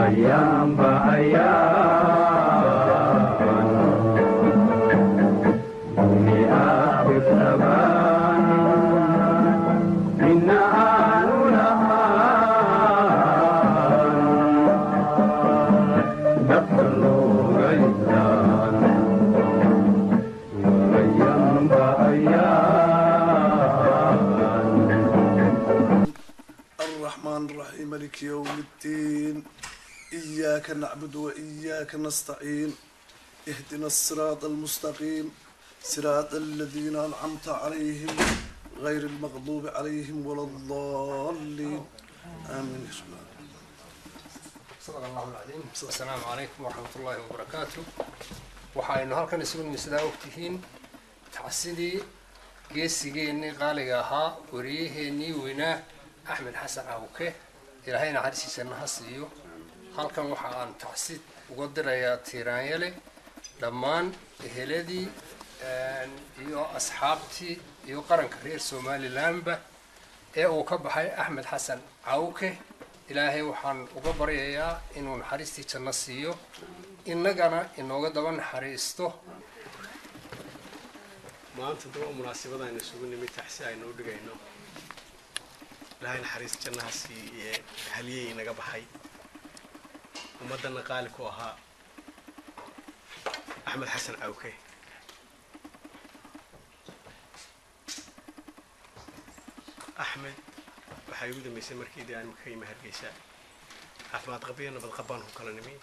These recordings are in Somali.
أيام دوني آخر ثبان إن آن لآن دخل غيثان وأيام الرحمن الرحيم مالك يوم الدين إياك نعبد وإياك نستعين اهدنا الصراط المستقيم صراط الذين أنعمت عليهم غير المغضوب عليهم ولا الضالين آمين. صدق الله العظيم. السلام عليكم ورحمة الله وبركاته. waxaynu halkan isugu nimisidaa ogtihiin tacsidii geesigeennii qaaliga ahaa wariyaheennii weynaa axmed xasan cawke ilaahay naxariistiisana ha siiyo. halkan waxa aan tacsid uga dirayaa tiiraanyale dhammaan eheladii iyo asxaabtii iyo qaranka reer somalilandba ee uu ka baxay axmed xasan cawke. ilaahay waxaan uga baryayaa inuu naxariistii janno siiyo innagana inooga daba naxariisto. maanta daba munaasabada aynu isugu nimid taxsi aynu u dhigayno ilaahay naxariis jannaha siiye haliyey inaga baxay ummadana qaali ku ahaa axmed xasan cawke. axmed waxay ugu dambeysay markii dee aan ka yimi Hargeysa caafimaad qabiyo nabad qabaan ku kala nimi.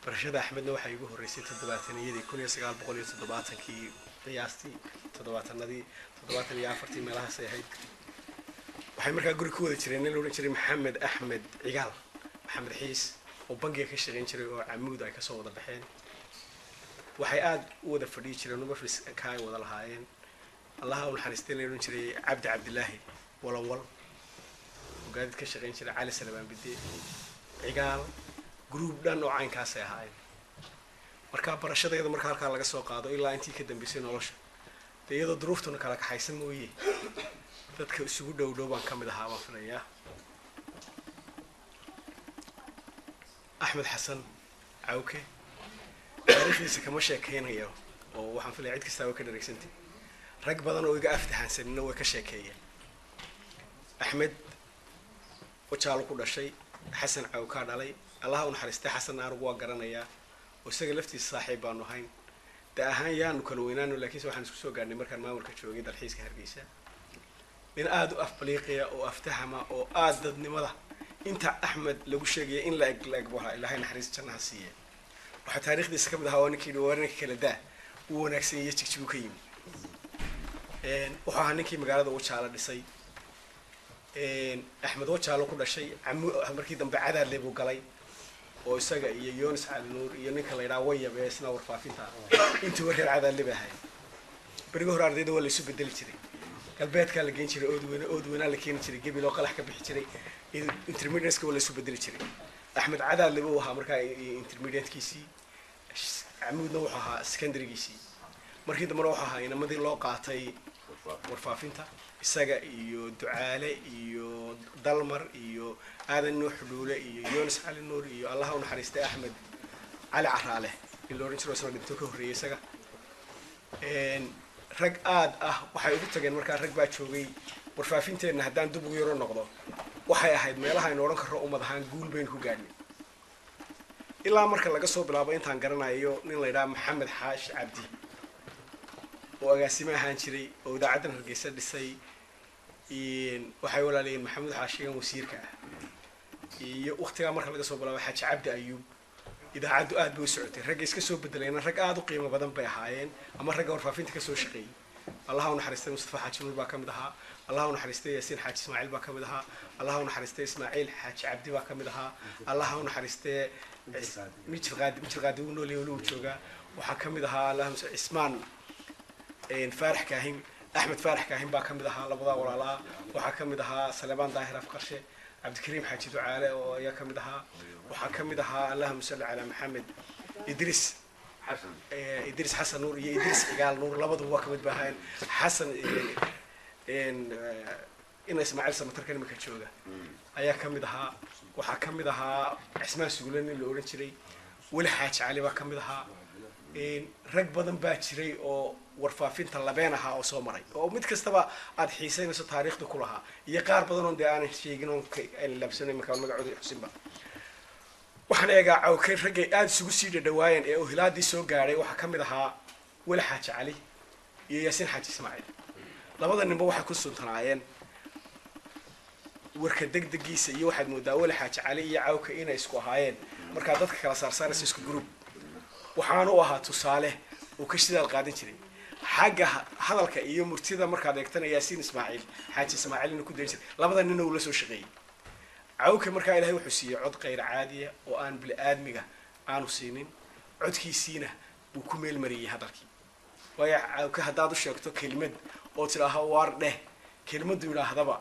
barashada axmedna waxay ugu horeysay 1970kii qiyaastii 74 meelahaas ay ahayd. waxay markaa guri ku wada jireen nin la oran jiray maxamed axmed cigaal maxamed xiis oo bangiga ka shaqeyn jiray oo camuud ay ka soo wada baxeen. waxay aad u wada fadhiyi jireen uma fis ka ay wada lahaayeen. allaha uu naxariistay la oran jiray cabdi cabdilaahi walawal oo gaadid ka shaqeyn jiray cali salabaan bidde cigaal group dhan oo caynkaas ay ahaayeen. markaa barashadeeda markaa halkaa laga soo qaado ilaa intii ka dambeysay nolosha dee iyadoo duruuftuna kala kaxaysan mooye dadka isugu dhow baan ka mid ahaa baan filayaa. axmed xasan cawke taariikhdiisa kama sheekeynayo oo waxaan filayaa cid kastaa way ka dhareegsantay. rag badan oo iga aftahansanina way ka sheekeeyeen. axmed wajaalo ku dhashay xasan cawka dhalay allaha u naxariistay. xasan anigu waa garanayaa oo isaga laftiisa saaxiib baanu ahayn da ahaan yaanu kala weynaano laakiinse waxaan isku soo gaarnay markaan maamulka joogay dalxiiska Hargeysa. min aad u afbaliiqiya oo aftahama oo aad dadnimada inta axmed lagu sheegay in la eg waxa ilaahay naxariis jannaha siiye. waxa taariikhdiisa ka mid ahaa ninkii wararka kala daa uu wanaagsan iyo jigjigu ka yimi. waxa ninkii magaalada wajaalo dhisay. axmed wajaalo ku dhashay markii dambe cadaad leebu galay oo isaga iyo Yoonis Cali Nuur iyo ninka la yiraahdo Wayab ee isna warfaafinta intii wareer cadaad leebahay. bariga hore ardayda waa la isu bedeli jiray. galbeedka la geen jiray oodweyna la keenin jiray gebi loo qalax ka bixi jiray intermediate-ka waa la isu bedeli jiray. axmed cadaad leebu waxa markaa intermediate-kiisii camuudna wuxuu ahaa secondary-giisii. markii dambe wuxuu ahaa inamadii loo qaatay warfaafinta isaga iyo ducaale iyo dalmar iyo aadan nuux dhuule iyo Yoonis Cali Nuur iyo allaha u naxariistay axmed cali caraale in loo oran jiray soo dhinto ka horreeyay isaga. rag aad ah waxay ugu tageen markaa rag baa joogay warfaafinteena haddaan dib ugu yaro noqdo waxay ahayd meelaha aynu oran karro ummad ahaan guul baynu ku gaadhnay. ilaa marka laga soo bilaabo intaan garanayo nin la yiraahdo maxamed xaash cabdi oo agaasimo ahaan jiray oo idaacaddan Hargeysa dhisay. waxay walaalayeen maxamed xaashigan wasiirka ah iyo waqtiga marka laga soo bilaabo xaaji cabdi ayuub idaacaddu aad bay u socotay. rag iska soo bedelayna rag aad u qiimo badan bay ahaayeen ama rag warfaafinta ka soo shaqeeyay. allaha u naxariistay mustafa xaaji nuur baa ka mid ahaa. allaha u naxariistay yaasiin xaaji ismaaciil baa ka mid ahaa. allaha u naxariistay ismaaciil xaaji cabdi baa ka mid ahaa. allaha u naxariistay mijir qaadi uu nool yahay jooga waxa ka mid ahaa allaha ismaan faarax kaahin axmed faarax kaahin baa ka mid ahaa labada walaalaha. waxa ka mid ahaa salebaan daahir afqarshe cabdikariim xaaji ducaale oo ayaa ka mid ahaa. waxa ka mid ahaa allahumma salli ala maxamed idris xasan nuur iyo idris cigaal nuur labaduba waa ka mid baahaan. xasan in ismaaciil samatarkan imika jooga ayaa ka mid ahaa waxaa ka mid ahaa cismaan sugulan nin la odhan jiray weli xaaji cali baa ka mid ahaa rag badan baa jiray oo warfaafinta labeen ahaa oo soo maray oo mid kastaba aad xiisaynayso taariikhda ku lahaa iyo qaar badan oo dee aanan sheegin oon laabsanay markaa magacooda xusinba waxaan eegaa cawkay raggay aada isugu sii dhadhawaayeen ee ohilaadii soo gaadhay waxaa ka mid ahaa weli xaaji cali iyo yaasiin xaaji ismaaciil labada ninba waxay ku suntanaayeen warka degdegiisa iyo waxaad moodaa weli xaaji cali iyo cawka inay isku ahaayeen markaa dadka kala saarsaaraysa isku group waxaana u ahaa tusaale uu ka shidaal qaadan jiray xagga hadalka iyo murtida markaad eegtana yaasiin ismaaciil xaaji ismaaciilna ku dayn jiray labada nina uu la soo shaqeeyey cawka markaa ilaahay wuxuu siiyey cod qayr caadiya oo aan bili aadmiga aanu siinin codkiisiina wuu ku meel mariyey hadalkii waayo cawka haddaad u sheegto kelimad oo tidhaaho waar dheh kelimaddu yidhaahdaba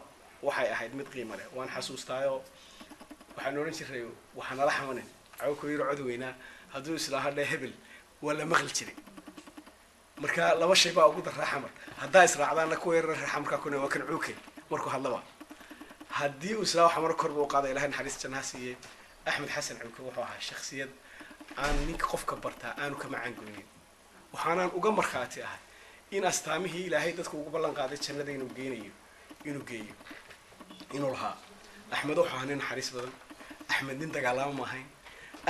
waxay ahayd mid qiimo leh waan xasuustaayoo waxaan odhan jiray waxaa nala xamanin cawka yaro cod weynaa hadduu islaaha dheh hebel waa la maqli jiray marka laba shay baa ugu daraa xamar haddaa israacdaanna kuwa yar xamarkaa kuna waa kan cuuke markuu hadlaba haddii uu islaa xamar kor buu qaada ilahay naxariis jannaha siiyey axmed xasan cuuke wuxuu ahaa shakhsiyad aan ninka qofka bartaa aanu ka macaan goynin waxaanaan uga markhaati ahay in astaamihii ilaahay dadka ugu ballan qaaday jannada inuu geeyo inuu lahaa axmed wuxuu ahaa nin naxariis badan axmed nin dagaalamo ma ahayn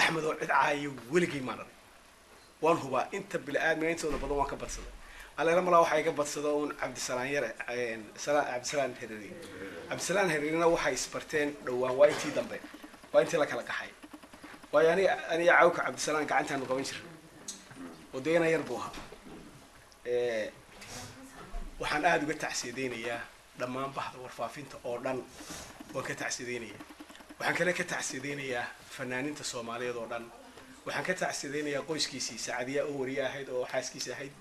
axmed oo cid caayo weligay maan arag waan hubaa inta bili-aadmiga intooda badan waan ka badsaday aleela malaa waxaa iga badsada uun cabdisalaan yare cabdisalaan hereeri cabdisalaan hereerina waxay isbarteen dhowaan waa intii dambe waa intii la kala qaxay waayo aniga cawka cabdisalaan gacantaanu qaban jiray oo deena yar buu ahaa waxaan aada uga tacsiyadeynayaa dhammaan bahda warfaafinta oo dhan waan ka tacsiyadeynayaa waxaan kale ka tacsiyadeynayaa fanaaniinta soomaaliyeed oo dhan waxaan ka tacsiyadeynayaa qoyskiisii sacadiya oo wariye ahayd oo xaaskiisa ahayd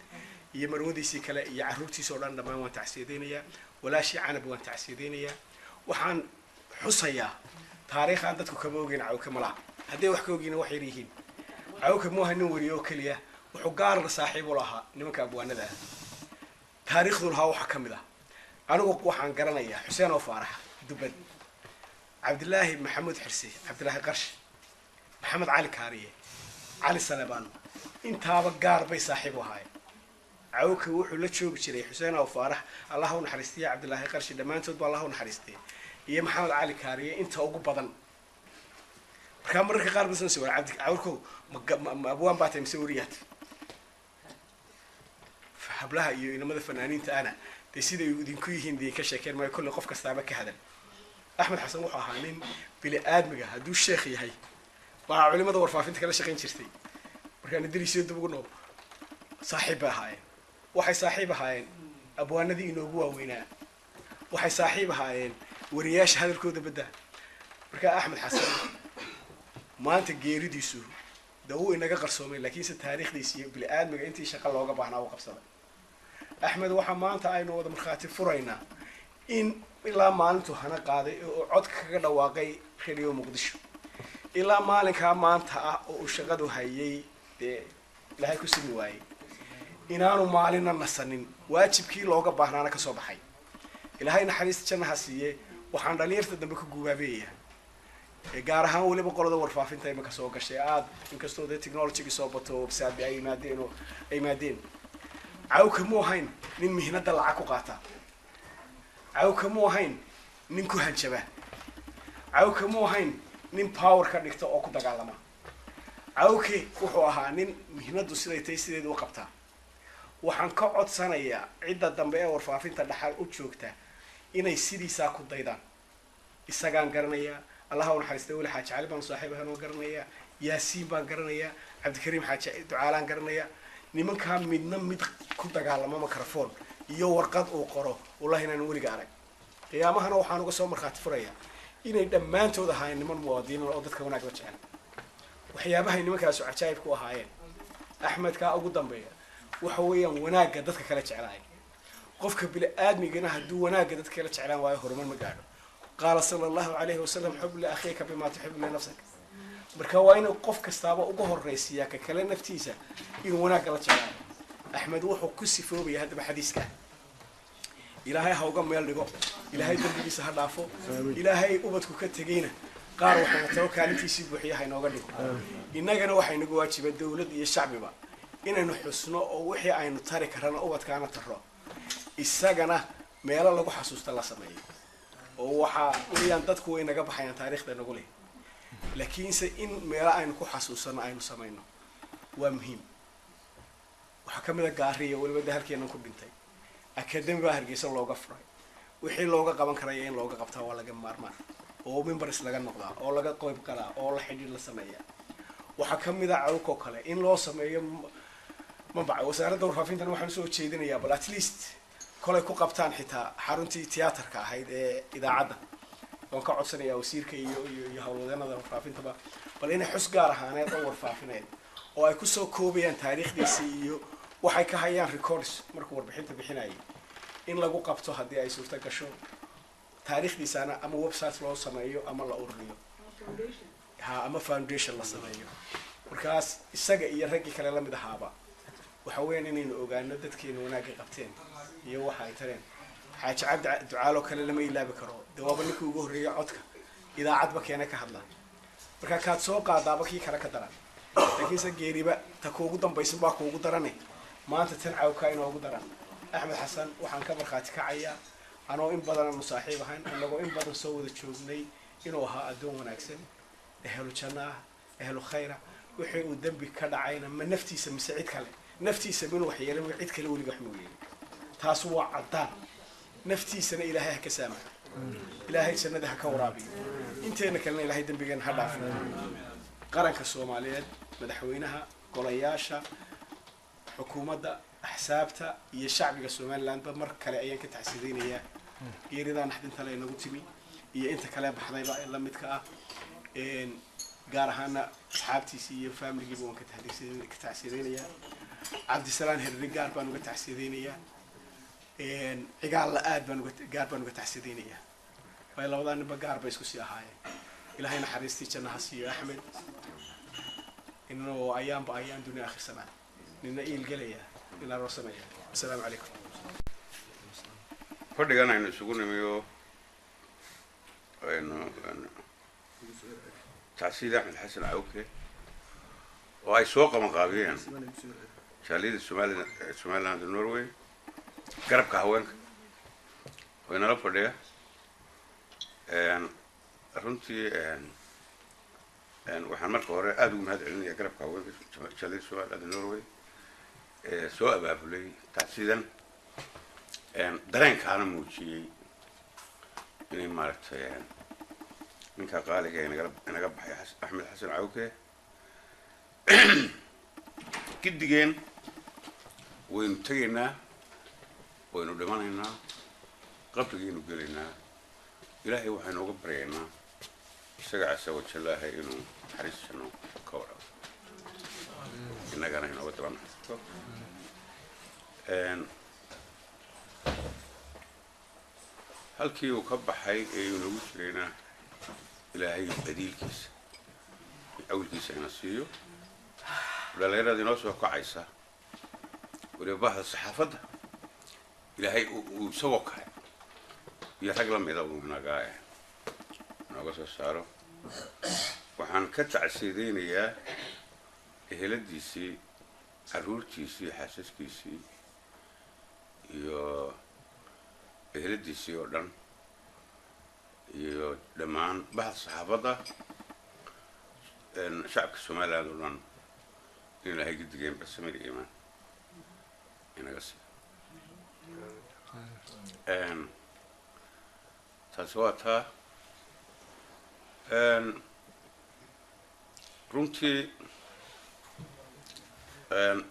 iyo marwadiisii kale iyo carruurtiisa oo dhan dhammaan waan tacsiyadeynayaa walaashii canab waan tacsiyadeynayaa waxaan xusayaa taariikhaan dadku kama ogeyn cawka malaa hadday wax ka ogiina wax yar yihiin cawka muuha nin wariye oo keliya wuxuu gaarna saaxiib u lahaa nimanka abwaanada ah taariikhdu lahaa waxaa ka mid ah anigu waxaan garanayaa xuseen oo faarax dubad cabdilaahi maxamuud xirsi cabdilaahi qarshi maxamed cali kaariye cali salebaan intaaba gaar bay saaxiib u ahaayeen cawka wuxuu la joogi jiray xuseen oo faarax allah u naxariistiya cabdilaahi qarshi dhammaantood ba allah u naxariistay iyo maxamed cali kaariye inta ugu badan markaa mararka qaar basan soo cabdi cawrkow ma abwaan baa tahay mise wariyaad hablaha iyo inamada fanaaniinta ana dee siday idinku yihiin idinka sheekeen maayo kolley qof kastaaba ka hadal axmed xasan wuxuu ahaa nin bili aadmiga hadduu sheekh yahay waa culimada warfaafinta kala shaqayn jirtay markaana dariisyo dib ugu noob saaxiib bay ahaayeen waxay saaxiib ahaayeen abwaanadii inoogu waaweynaa waxay saaxiib ahaayeen wariyaasha hadalkooda badda markaa axmed xasan maanta geeridiisu de wuu inaga qarsoomay laakiinse taariikhdiisa iyo bili aadmiga intii shaqo looga baahnaa u qabsaday axmed waxaa maanta aynu wada markhaati furaynaa in ilaa maalintuu hana qaaday oo codka kaga dhawaaqay radio muqdisho ilaa maalinkaa maanta ah oo uu shaqadu hayay dee ilaahay ku simi waayey inaanu maalina nasanin waajibkii looga baahnaana kasoo baxay ilaahay naxariista jannaha siiye waxaan dhalinyarta dambe ku gubaabeeyaa gaar ahaan weliba qolada warfaafinta imaka soo gashay aada inkastoo dee technologygii soo bato websaabi ay yimaadeen cawka mu ahayn nin mihnada lacag ku qaata cawka mu ahayn nin ku hanjaba cawka mu ahayn nin power ka dhigta oo ku dagaalama cawke wuxuu ahaa nin mihnadu siday tahay sideeda u qabtaa waxaan ka codsanayaa cidda dambe ee warfaafinta dhaxal u joogta inay sidiisaa ku daydaan isagaan garanayaa allah u naxariistay weli xaaji cali baan saaxiib ahaan oo garanayaa yaasiin baan garanayaa cabdikariim xaaji ducaalaan garanayaa nimankaa midna mid ku dagaalamo microphone iyo warqad uu qoro wallahi inaan weliga arag qiyaamahana waxaan uga soo markhaati furayaa inay dhammaantood ahaayeen niman muwaadiniin oo dadka wanaag la jecel waxyaabahay nimankaasu cajaayib ku ahaayeen axmedkaa ugu dambeeya waxa weeyaan wanaagga dadka kala jeclaay qofka bili aadmigana hadduu wanaagga dadka kala jeclaan waayo horumar ma gaadho qaala sala allahu calayhi wasalam xub liakhiika bimaa tuxibu linafsaka marka waa inuu qof kastaaba uga horraysiiyaa ka kale naftiisa inuu wanaagga la jeclaayo axmed wuxuu ku sifoobaya haddaba xadiiska ilaahay ha uga meel dhigo ilaahay dambigiisa ha dhaafo ilaahay ubadku ka tegayna qaar waxaan tago kaalintiisii buuxiya ha inooga dhigo innagana waxay nagu waajiba dawlad iyo shacbiba inaynu xusno oo wixii aynu tari karana ubadkaana taro isagana meelo lagu xasuusta la sameeyo oo waxaa weeyaan dadku way naga baxayaan taariikhda nagu leh laakiinse in meelo aynu ku xasuusano aynu samayno waa muhiim waxaa ka mid a gaariya weliba dahalkeenan ku dhintay akademi baa hargeysa looga furay wixii looga qaban karaya in looga qabtaa waa laga maarmaan oo members laga noqdaa oo laga qayb galaa oo la xidhiir la sameeyaa waxaa ka mid a cawkoo kale in loo sameeyo mabaca wasaaradda warfaafintan waxaan soo jeedinayaa bal at least kolay ku qabtaan xitaa xaruntii tiyaatarka ahayd ee idaacadda waan ka codsanayaa wasiirka iyo howlwadeenada warfaafintaba bal inay xus gaar ahaaneed oo warfaafineed oo ay kusoo koobayaan taariikhdiisii iyo waxay ka hayaan records markuu warbixinta bixinayay in lagu qabto haddii ay suurto gasho taariikhdiisana ama website loo sameeyo ama la ururiyo ha ama foundation la sameeyo markaas isaga iyo raggii kale lamid ahaaba waxa weeyaan inaynu ogaano dadkeena wanaagga qabteen iyo waxa ay tareen xaaji cabdi ducaalo kale lama ilaabi karo dawaaba ninkii ugu horreeyay codka idaacadba keena ka hadla marka kaad soo qaadaaba kii kale ka daran laakiinse geeriba ta kuugu dambaysan baa kuugu darane maanta tan cawkaa inoogu daran axmed xasan waxaan ka markhaati kacayaa anoo in badan aanu saaxiib ahayn annagoo in badan soo wada joognay inuu ahaa addoon wanaagsan ehlu janno ah ehlu khayra wixii uu dembi ka dhacayna ma naftiisa mise cid kale naftiisa min wax yeelin cid kale weliga wax mooyeyn taas waa caddaan naftiisana ilaahay ha ka saamaxo ilaahay jannada ha ka waraabiyo inteena kalena ilaahay dembigeena ha dhaafin qaranka soomaaliyeed madaxweynaha golayaasha xukuumadda axsaabta iyo shacbiga somalilandba mar kale ayaan ka taxsiideynayaa geeridaa naxdinta le nagu timi iyo inta kale baxdayba ee la midka ah gaar ahaana asxaabtiisii iyo familigiiba waan ka taxsiideynayaa cabdisalaan herri gaar baan uga taxsiideynayaa cigaalla aad baan uga taxsiideynayaa waayo labadaa ninba gaar bay isku sii ahaayeen ilaahay naxariistii janna ha siiyo axmed inuu ayaanba ayaan dunia akhirsanaa nina iilgelaya nina roosanaya assalaamu calaykum fadhigan aynu isugu nimiyo aynu tacsiid axmed xasan cawke oo ay soo qabanqaabiyeen jaaliyada somaliland norway garabka haweenka oo inala fadhiya runtii waxaan marka hore aada ugu mahad celinayaa garabka haweenka jaaliyada somaliland norway soo abaabulay tacsiidan dareenkaana muujiyey inay maaragtay ninka qaaliga inaga baxay axmed xasan cawke gidigeen waynu tegaynaa waynu dhimanaynaa qabrigaynu gelaynaa ilaahay waxaynu uga baryaynaa isaga casa wajallaahay inuu naxariisano ka warabo innagana inooga daba naxariisto halkii uu ka baxay ee inoogu jirayna ilaahay badiilkiisa awlkiisa ina siiyo dhalinyarada inoo soo kacaysa weliba bahda saxaafadda ilaahay uu isagoo kale iyo rag la mida uu nooga soo saaro waxaan ka tacsiideynayaa eheladiisii carruurtiisii xaasaskiisii iyo eheladiisii oo dhan iyo dhammaan bahda saxaafadda shacabka somaliland oo dhan in ilaahay gidigeen barsamir iimaan inaga siiyo taasi waa taa runtii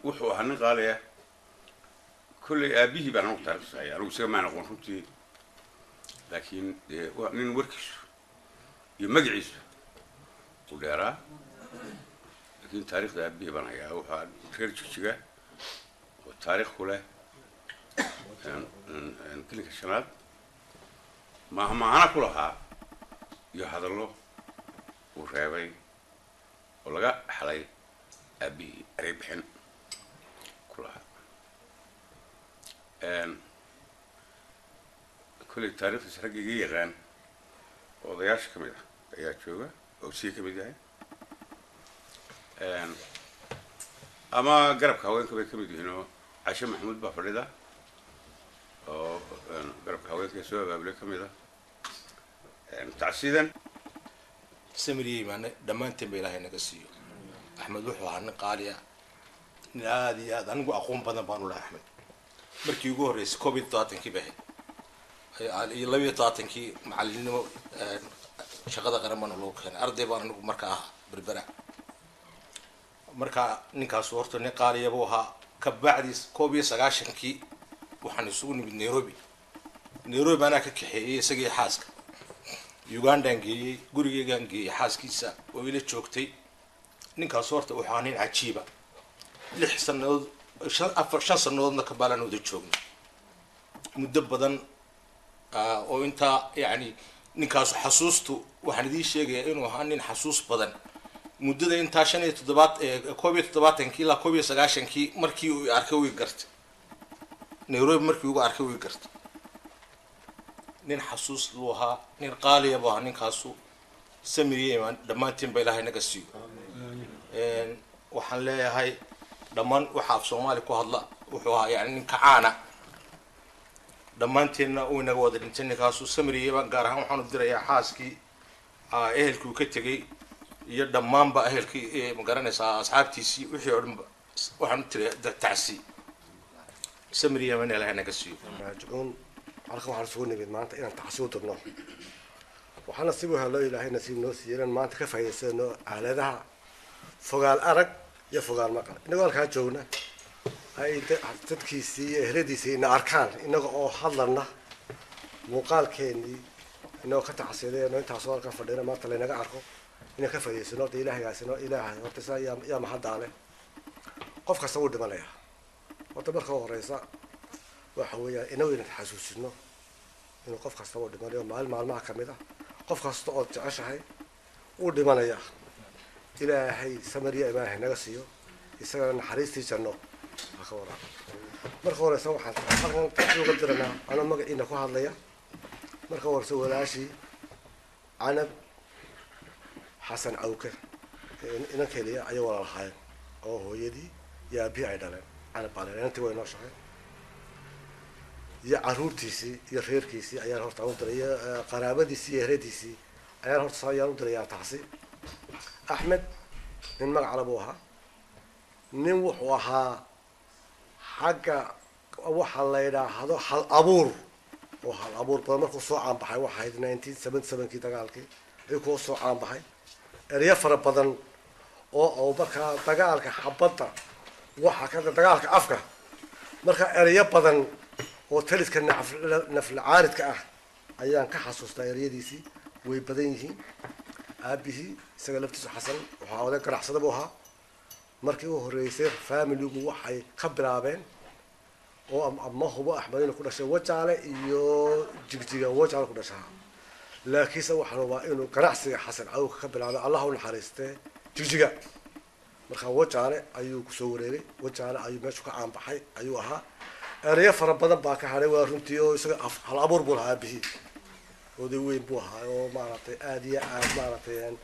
wuxuu ahaa nin qaaliya kolley aabihii baan anagu taarikhsahaya anigu isaga maan aqoon runtii laakiin dee nin warkiisu iyo magaciisu u dheeraa laakiin taarikhda aabihii baan hayaa waxaa reer jigjiga oo taarikh ku leh gelinka shanaad mahana ku lahaa iyo hadallo uu reebay oo laga xalay aabihii erey bixin ku lahaa كل التاريخ سرقي يغان وضياش كمية يا شوغا أو شيء كمية هاي أما قرب كهوين كمية هنا عشان محمود بفريدة أو قرب كهوين كسوة قبل كمية تعسيدا سمري معنا دمانتين بيلاهي نقصيو أحمد وحو عن قاليا هذه أنا أقول أقوم بدن بانو أحمد مركي يقول رئيس كوبيد طاطن كي بهي يلوي طاطن كي معلنه شغله غرمان لو كان أرضي بان مركا بربرة مركا نكا صورت نقاليا بوها كبعد كوبيد سجاشن كي وحنسوني بالنيروبي نيروبي أنا كحيي سجي حاسك يوغاندانجي غوريغانجي حاسكيسا ويلي جوجتي نينكا صورتا وحانين عجيبه 6 سنوod 4 سنوodna ka baalan wada joogno muddo badan oo inta yaani ninkaas xasuustu waxaan idin sheegay inuu ahaa nin xasuus badan muddada inta 17 ilaa 19 markii uu arkay uu gartay Nairobi markii uu arkay uu gartay nin xasuus loo ahaa nin qaali ah baa ninkaasu sameeyay dhamaantiin bay ilaahay naga siiyo waxaan leeyahay dhamaan waxa af Soomaali ku hadla wuxuu ahaa yaani nin kacaana dhamaantiina uu inaga wada dhintay ninkaasu sameeyay baan gaar ahaan waxaan u dirayaa xaaskii ehelkii ka tagay iyo dhamaanba ehelkii ma garanaysaa asxaabtiisii wixii oo dhan waxaan u tirayaa tacsi sameeyay baan ilaahay naga siiyo راجعون halkan waxaan soo nimid maanta inaan taxasuud dirno waxaana si weyn loo ilaahay nasiib noo siiyeen maanta ka faa'iideysano aaladaha fogaal arag iyo fogaal maqal inagoo halkaa joogna ay dadkiisii iyo eheladiisii ina arkaan inaga oo hadlana muuqaalkeenii inagoo ka taxasiideeno intaasoo halkan fadhina maanta laynaga arko inaan ka faa'iideysano horta ilaahaygaasino ilaahay horta saa yaa mahadaale qof kasta wuu dhimanayaa horta marka horeysa waxa weeyaan inuu inaan xasuusino inuu qof kasta uu dhimanayo maalmaha kamid ah qof kasta oo jeceshahay uu dhimanaya ilaahay samariya ilaahay naga siiyo isaga naxariistii janno ka waraa marka horeysa waxaan halkan taxsuuq diranaa ana magaciina ku hadlaya marka horeysa walaashii canab xasan cawke inaan keliya ayaa walaalahayn oo hooyadii iyo aabii ay dhaleen canab baleen intii way noo shaqay يا عروتيسي يا خيركيسي أيان هرت عودر يا قرابتيسي يا هرديسي أيان هرت صار عودر يا تعصي أحمد من مع عربوها نوح وها حاجة وح الله يدا هذا حل أبور وحل أبور طبعا كوسو عام بحي واحد 1977 كي تقالكي يكوسو عام بحي ريفر بدن أو بركة تقالك حبطة وح كذا تقالك أفكا بركة ريف بدن وثالث كان نفل عارض كأه أيام كحسوس تايريديسي ويبدينه أبيه سجلبت حسن وحاول كرح صدبوها مركي وهو رئيسير فاميلي وحي خبر عبين وأما هو أحمدين كل شيء وجعله يو جيجا وجعله كل شيء لكن سوى حلوة إنه كرح حسن أو خبر عبين الله ونحرسته جيجا مركي وجعله أيو كسوري وجعله أيو مشوك عام بحي أيوها أريا فربنا باك حالي ورنتيو يسقى على أبور بولها به ودي وين بوها ومارتي آدية مارتي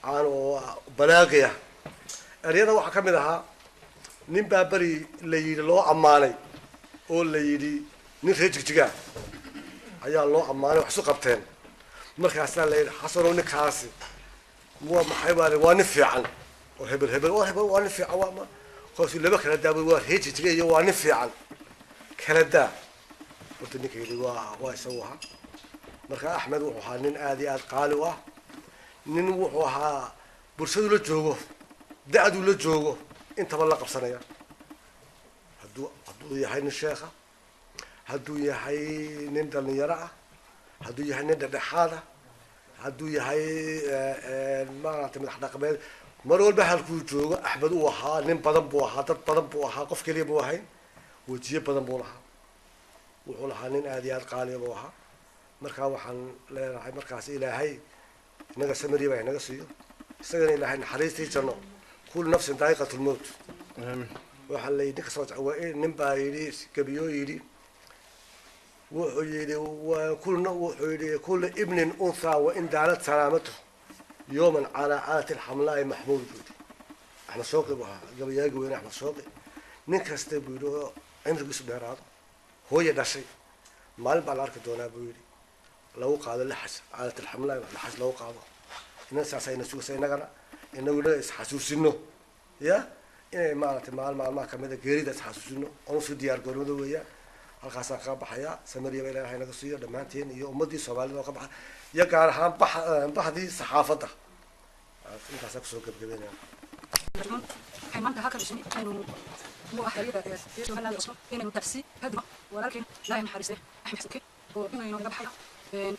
عن بلاغية أريا ده وحكم لها نبى بري اللي الله عمالي أو اللي نرجع جيجا أيا الله عمالي وحسو قبتين مركز اللي حصلوا نكاسي مو محيبالي ونفعل وهبل ونفعل وما خلاص اللي بكرة ده بيوار هيك جيجا ونفعل كندا قلت إنك اللي واسوها مركا أحمد وحها نين آدي قالوا نين وحها برسدوا للجوجو دعدوا للجوجو أنت والله قبصنا هدو يحيي الشيخة هدو يحيي نندل يرعى هدو يحيي نندل حالة هدو يحيي ما تمد حدا قبل مرول بحال جوجو أحمد وحها نين بدن بوحها تد بدن بوحها قف كلي بوحين وجيب بدن بولها وحولها نين آديات قالي بوها مركا وحن لا راح مركاس إلهي نجا سمري بين نجا سيو سجن إلهي نحريستي جنو كل نفس ذائقة الموت وحن لي نك صوت عوائل نبى يدي كبيو يدي وحيدي كل ابن أنثى وإن دانت سلامته يوما على آلة الحملاء محمود. أحمد شوقي بها قبل يجوا أحمد شوقي نكست بيقولوا عمرو بيسو ديراد هو يدشي مال بالارك دونا بيقولي لو قاد لحس آلة الحملاء لحس لو قاد الناس عسينا سو سينغنا إنه ولا حسوسينه يا إيه مال كمده جريدة حسوسينه أنا في ديار قرودو ويا halkaasaan ka baxaya samariya baa ilaahay naga siiyo dhammaanteen iyo ummadii Soomaalida oo ka baxa iyo gaar ahaan baxdii saxaafadda intaas ku soo gabagabeynaa maanta halka bismi inuu muwaxdiyada ee Soomaaliya isku inuu tafsi hadba walaakin la naxariistay Axmed Xasan oo inuu naga baxay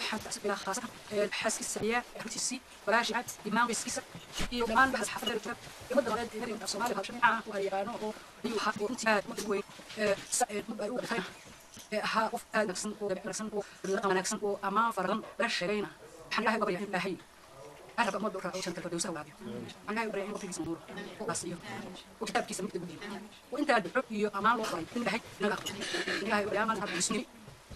حتى إلى خاصة حاسك السريع حتى ولا شيء إمام قيس يو كمان بحس حفظ الكتاب يمد غير هذه الصومالي هالشيء معه وهيانو يو حق وانتهاء مدوي مدوي خير ها وف نفسن ونفسن ونفسن وأما فرغن برشلينا حنا هاي قبل يعني هاي أنا بمد برا وشنت الفردوس ولا أنا هاي برا وفي جسمه وقاسيه وكتاب كيس مكتوب وأنت الحب يو أما الله خير من هاي نلاقي هاي برا ما نحب نسمي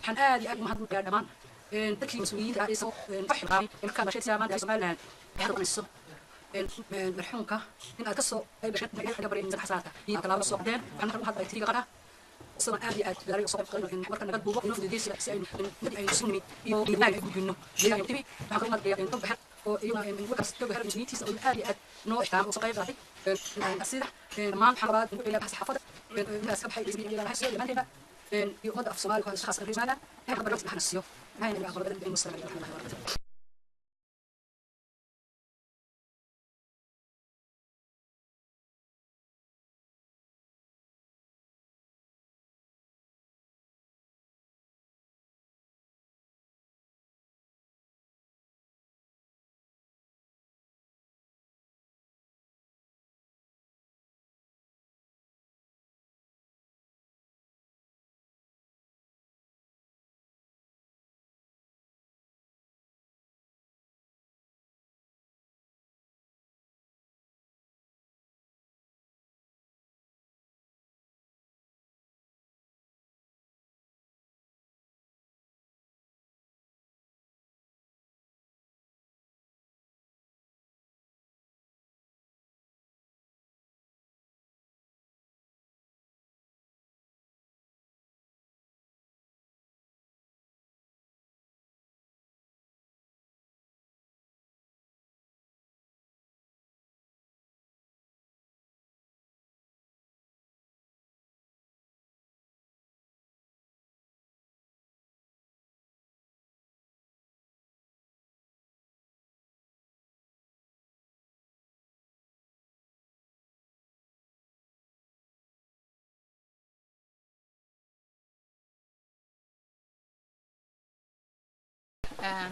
حنا هذه أجمل هذا الكلام تكفي مسؤولين تعيسوا فحل غاري الكلام شيء سامان تعيسوا مالنا يحضر السوق مرحومك إن أكسو أي بشكل من الحجر من الحساسة هي كلام السوق دين عن كل واحد بيتري قرا صار أبي أدري السوق قلنا إن مركنا قد بوق نفس دي سين ندي أي سنمي يوم لا يقول إنه جينا يكتبي عن ما يعني طب بحر ويوم من وقت طب بحر جنيتي سأقول أبي نوع تعامل وسقيف راحي أصير ما محررات إلى بحث حفظ الناس كبحي إلى بحث ما هنا يقعد في صومال كل شخص الرجالة هي قبل نحن السيو هاي اللي أخبر المستمعين رحمه الله وبركاته.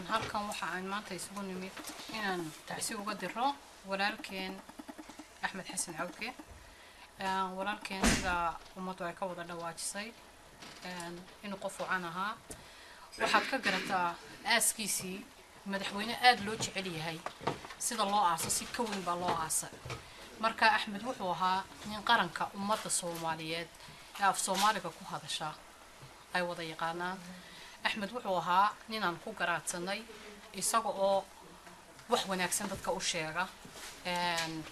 halkan waxa aan maanta isugu nimid inaan tacsi uga diro walaalkeen Axmed Xasan Cawke walaalkeen sida ummaddu ay ka wada dhawaajisay inuu qof wacan ahaa waxaad ka garataa aaskiisii madaxweyne aad loo jecel yahay sida loo aaso si ka weyn baa loo aasay marka Axmed wuxuu ahaa nin qaranka ummadda Soomaaliyeed ee af Soomaaliga ku hadasha ay wada yaqaanaan أحمد وحوها نينان كو قراتسناي إساقو أو wax wanaagsan dadka u sheega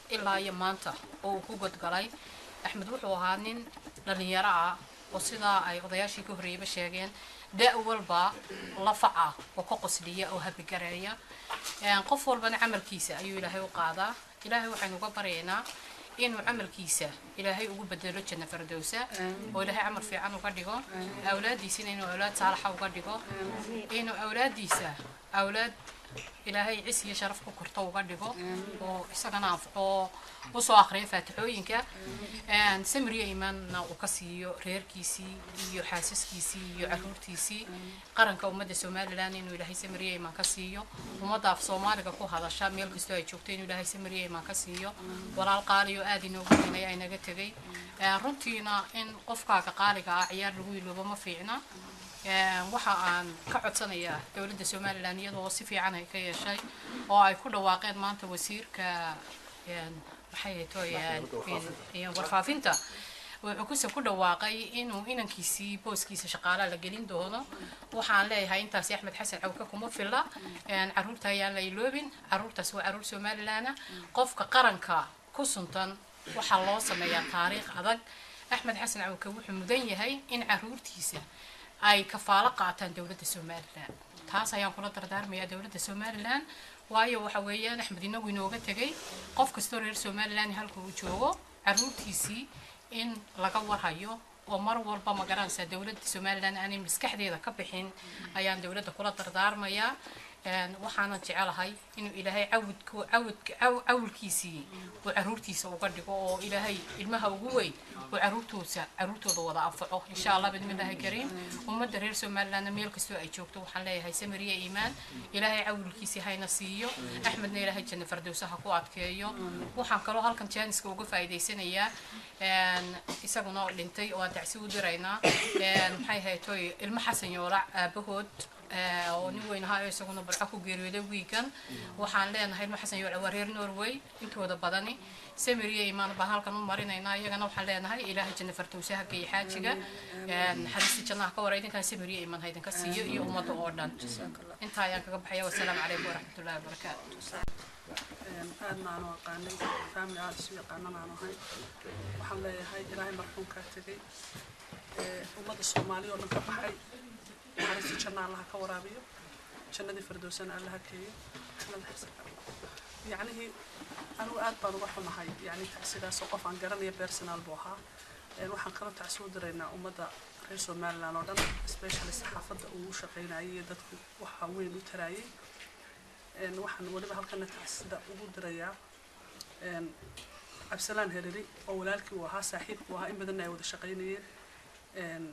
ilaa iyo maanta oo ku godgalay Axmed wuxuu ahaa nin dhalinyaro ah oo sida ay odayaashii ka horeeyay sheegeen daa walba la faca oo ka qosliya oo habigareeya qof walbana amalkiisa ayuu Ilaahay u qaadaa Ilaahay waxaan uga baryaynaa inuu amalkiisa Ilaahay ugu bedelo janna firdawsa oo Ilaahay amal fiican uga dhigo awlaadiisina inuu awlaad saalax uga dhigo inuu awlaadiisa awlaad إلهي عيسى شرف كورتو وقديكو وإسقنا أو وصو آخرين فاتحوينك أن سمري إيمان وكسيو رير كيسي يو حاسس كيسي يو عرور كيسي قرن كومد السومال لان إنه إلهي سمري إيمان كسيو ومضى في صومالك كو هذا الشام يلقى استوى شوكتين إلهي سمري إيمان كسيو ولا القاري آدي نوجدنا أي نجتجي رنتينا إن قفكا كقاري عيار لويل وما فينا waxa aan ka codsanayaa dawladda Soomaaliland iyadoo si fiican ay ka yeeshay oo ay ku dhawaaqeen maanta wasiirka maxay tooyaan warfaafinta wuxuu ku dhawaaqay inuu inankiisii booskiisa shaqaalaha la gelin doono waxaan leeyahay intaasi axmed xasan cawke kuma filla caruurta ayaan la iloobin caruurtaas waa caruur somaliland qofka qaranka ku suntan waxaa loo sameeyaa taariikh adag axmed xasan cawke wuxuu mudan yahay in caruurtiisa ay kafaalo qaataan dowladda somaliland taas ayaan kula dardaarmayaa dowladda somaliland waayo waxa weeyaan axmed inagu inooga tegay qof kastoo reer somaliland halka uu joogo caruurtiisii in laga warhayo oo mar walba ma garanaysaa dowladda somaliland aanay maskaxdeeda ka bixin ayaan dowladda kula dardaarmayaa waxaana jecelahay inuu ilaahay cawlkiisii uu caruurtiisa uga dhigo oo ilaahay ilmaha ugu weyn uu caruurtooda wada anfaco insha allah bidmillaahi kariim ummadda reer somaliland meel kastoo ay joogto waxaan leeyahay samiriya iimaan ilaahay cawlkiisii hayna siiyo axmedna ilaahay janno fardowsaha ku adkeeyo waxaan kaloo halkan jaaniska uga faa'iidaysanayaa isaguna dhintay oo aan tacsi u diraynaa maxay ahayd ilmo xasan yoolac aabahood oo nin weyn ahaa isaguna barca ku geeriyooday wiigan waxaan leenahay ilmo xasan yoolac waa reer norway intooda badani samiriya iimaan baan halkan u marinaynaa iyagana waxaan leenahay ilaahay janno fardowsaha geeya xaajiga naxariista jannaha ka wara idinkan samiriya iimaan ha idinka siiyo iyo ummadda oo dhan intaa ayaan kaga baxaya wasalaamu calaykum waraxmatullahi wabarakaatu aadna aanu aqaanay faamili aada isu yaqaanan aanu ahay waxaan leeyahay ilaahay marxuumkaa tegay ummadda soomaaliya oo dhan ka baxay naxariista janna allaha ka waraabiyo jannadii firdowsana allaha keeyo axmed xasan yacnihii anugu aad baan uga xumahay yacni tacsidaasoo qof aan garanaya personal buu ahaa waxaan kaloo tacsi u diraynaa ummadda reer somaliland oo dhan especially saxaafadda uu u shaqaynayay iyo dadku waxa weyn u taraayay waxaan waliba halkana tacsida ugu dirayaa cabsalaan hereri oo walaalkii uu ahaa saaxiibkuu ahaa in badanna ay wada shaqaynayeen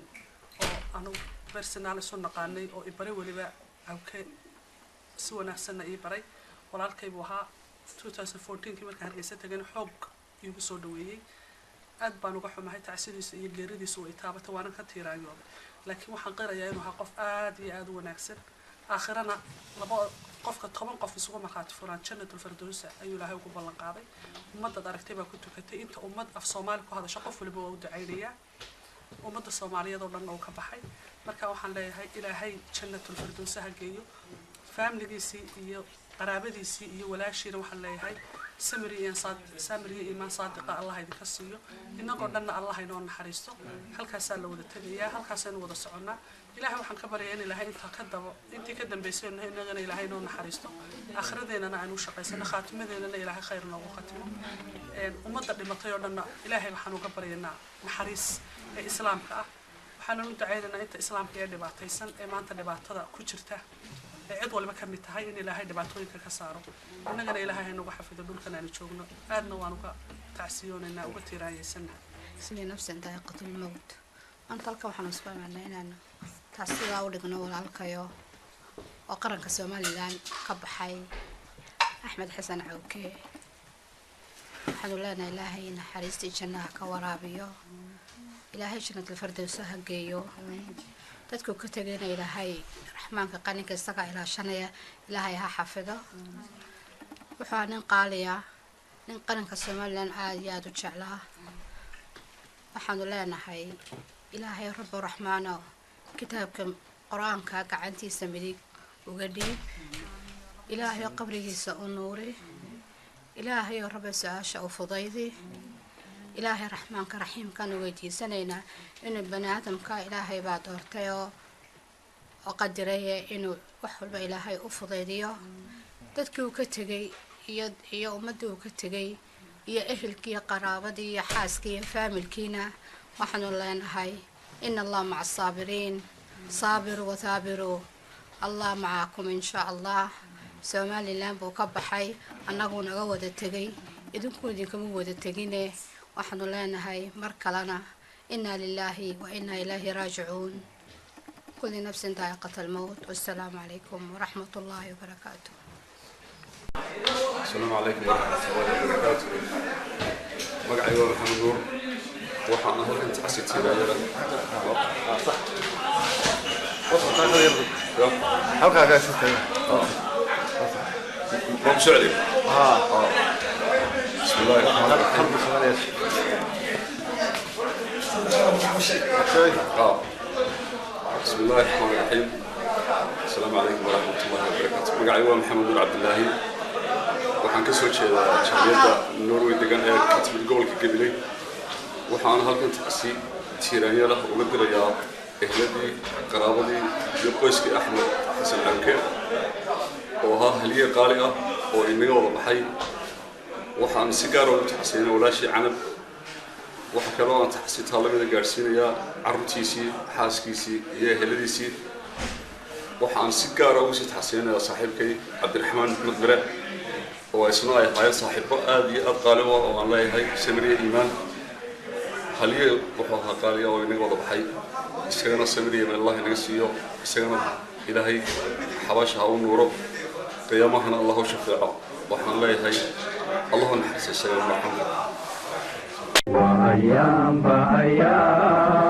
oo anugu personal isu naqaanay oo i baray waliba cawke si wanaagsanna ii baray walaalkay buu ahaa 2014kii markaan hargeysa tagayna xoog iigu soo dhaweeyey aad baan uga xumahay tacsidiisa iyo geeridiisa way taabatay waanan ka tiiraayooday laakiin waxaan qirayaa inuu ahaa qof aad iyo aad u wanaagsan aakhirana qofka 10 qof isugu markhaati furaan jannatul firdowsa ayuu ilaahay ugu ballan qaaday ummadda aragtay baa ku tukatay inta ummad af Soomaali ku hadasho qof waliba waa u ducaynayaa ummadda Soomaaliyeed oo dhan oo ka baxay marka waxaan leeyahay ilaahay jannatul firdowsa ha geeyo familigiisii iyo qaraabadiisii iyo walaashiina waxaan leeyahay samiriya iimaan saadiqa allah idinka siiyo inagoo dhanna allah inoo naxariisto halkaasaa la wada tegayaa halkaasaynu wada soconnaa ilaahay waxaan ka baryayaa in ilaahay intii ka dambaysay inagana ilaahay inoo naxariisto akhiradeennana aynu u shaqaysano khaatimadeennana ilaahay khayr noogu khatimo ummadda dhimatay oo dhanna ilaahay waxaan uga baryaynaa naxariis ee islaamka ah waxaana u ducaynaynaa inta islaamka ee dhibaataysan ee maanta dhibaatada ku jirta cid walba ka mid tahay in ilaahay dhibaatooyinka ka saaro innagana ilaahay haynugu xafido dhulkan aanu joogno aadna waan uga tacsiyoonaynaa uga tiiraanyaysana ismii nafsan daaqiqatul mawt anta halka waxaan isku imaanay inaan taasidaa u dhigno walaalkayo oo qaranka somaliland ka baxay axmed xasan cawke waxaanu leenahay ilaahay naxariistii jannaha ka waraabiyo ilaahay jannatul firdowsa ha geeyo dadku ka tagayna ilaahay raxmaanka qaninka isaga ilaashanaya ilaahay ha xafido wuxuu nin qaaliya nin qaranka somaliland aad iyo aad u jeclaa waxaanu leenahay ilaahay rabbi raxmaano kitaabka qur-aanka gacantiisa midig uga dhiib ilaahay qabrigiisa u nuuri ilaahay rabbi su-aasha u fudaydi ilaahay raxmaanka raxiimkan weydiisanaynaa inuu bani aadamka ilaahay baa doortay oo qadiraya inuu wax walba ilaahay u fudaydiyo dadkii uu ka tegay iyo ummaddii uu ka tegay iyo ehelkii qaraabadii iyo xaaskii iyo faamilkiina waxaanu leenahay ina allah maca asaabiriin saabiru wathaabiruu allah macaakum insha allah somaliland buu ka baxay annaguu naga wada tegay idinku idinkama wada tegine waxaanu leenahay mar kalena inaa lilaahi wa inaa ilaahi raajicuun kulli nafsin daa'iqata almowt wassalaamu calaykum waraxmat ullaahi wabarakaatu السلام عليكم ورحمة الله وبركاته. مقعي محمد نور وحنا هل أنت عسيت سيرة صح. وصل هذا يرضي. halkaa kaa sitay ما بسعلي. بسم الله الرحمن الرحيم. بسم الله الرحمن الرحيم. السلام عليكم ورحمة الله وبركاته. مقعي هو محمد نور عبد الله. waxaan ka soo jeedaa jaaliyadda Norway degan ee ka timid gobolka Gabiley. waxaan halkan taasi tiiraanyada uga dirayaa ehladii qaraabadii iyo qoyskii Axmed Xasan Cawke oo ahaa haliye qaali ah oo inaga wada baxay. waxaan si gaar ah u taxsiinay walaashii Canab. waxa kale oo aan taxsiinta lamida gaarsiinayaa carruurtiisii, xaaskiisii iyo ehladiisii. waxaan si gaar ah ugu sii taxsiinayaa saaxiibkay Cabdiraxmaan Maxmed Mire oo isna ay hay'ad saaxiibo aad iyo aad qaali ah oo aan leeyahay samiriye iimaan. haliye wuxuu ahaa qaali ah oo inaga wada baxay. isagana samiriye Allah inaga siiyo. isagana ilaahay xabaasha ha u nuuro. qiyaamahana Allah u shafeeco. waxaan leeyahay Allah naxariiso isaga maxamed. وأيام بأيام